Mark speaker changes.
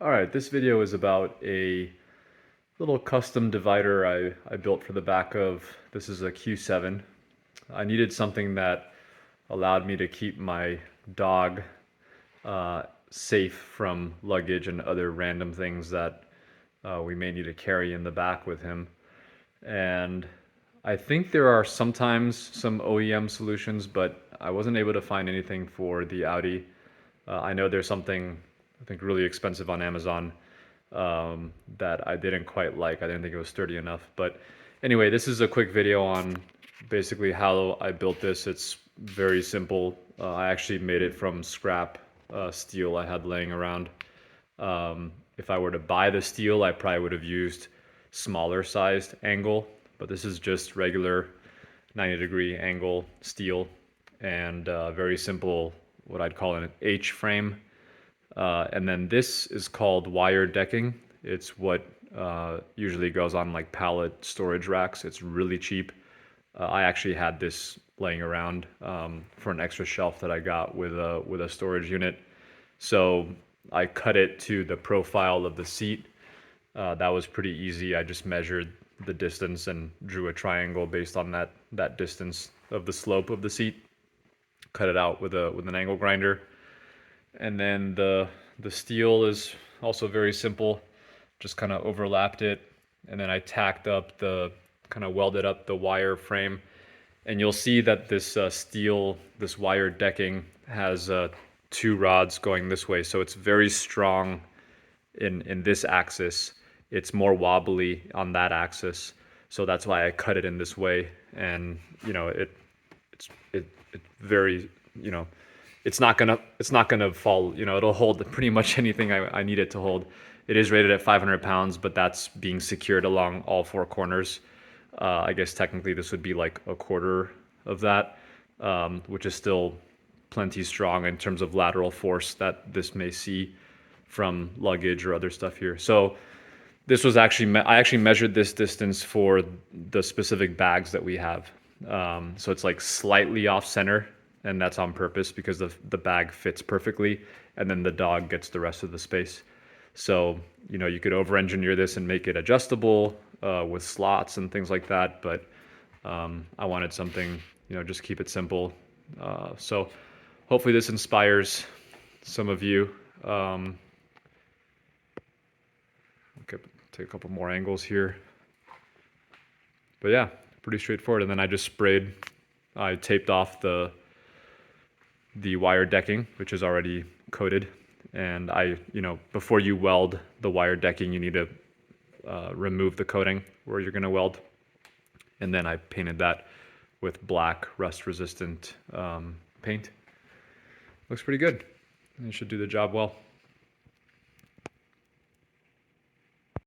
Speaker 1: All right, this video is about a little custom divider I built for the back of, this is a Q7. I needed something that allowed me to keep my dog safe from luggage and other random things that we may need to carry in the back with him. And I think there are sometimes some OEM solutions, but I wasn't able to find anything for the Audi. I know there's something I think really expensive on Amazon that I didn't quite like. I didn't think it was sturdy enough. But anyway, this is a quick video on basically how I built this. It's very simple. I actually made it from scrap steel I had laying around. If I were to buy the steel, I probably would have used smaller sized angle, but this is just regular 90-degree angle steel and very simple, what I'd call an H frame. And then this is called wire decking. It's what usually goes on like pallet storage racks. It's really cheap. I actually had this laying around for an extra shelf that I got with a storage unit. So I cut it to the profile of the seat. That was pretty easy. I just measured the distance and drew a triangle based on that distance of the slope of the seat. Cut it out with an angle grinder. And then the steel is also very simple. Just kind of overlapped it, and then I tacked up the kind of welded up the wire frame. And you'll see that this this wire decking has two rods going this way, so it's very strong in this axis. It's more wobbly on that axis, so that's why I cut it in this way. And you know, it very, you know, it's not gonna fall. You know, it'll hold pretty much anything I need it to hold. It is rated at 500 pounds, but that's being secured along all four corners. I guess technically this would be like a quarter of that, which is still plenty strong in terms of lateral force that this may see from luggage or other stuff here. So this was actually, I actually measured this distance for the specific bags that we have. So it's like slightly off center, and that's on purpose because the bag fits perfectly, and then the dog gets the rest of the space. So, you know, you could over-engineer this and make it adjustable with slots and things like that, but I wanted something, you know, just keep it simple. So hopefully this inspires some of you. Okay, take a couple more angles here. But yeah, pretty straightforward. And then I taped off the wire decking, which is already coated. And you know, before you weld the wire decking, you need to remove the coating where you're gonna weld. And then I painted that with black rust resistant paint. Looks pretty good. It should do the job well.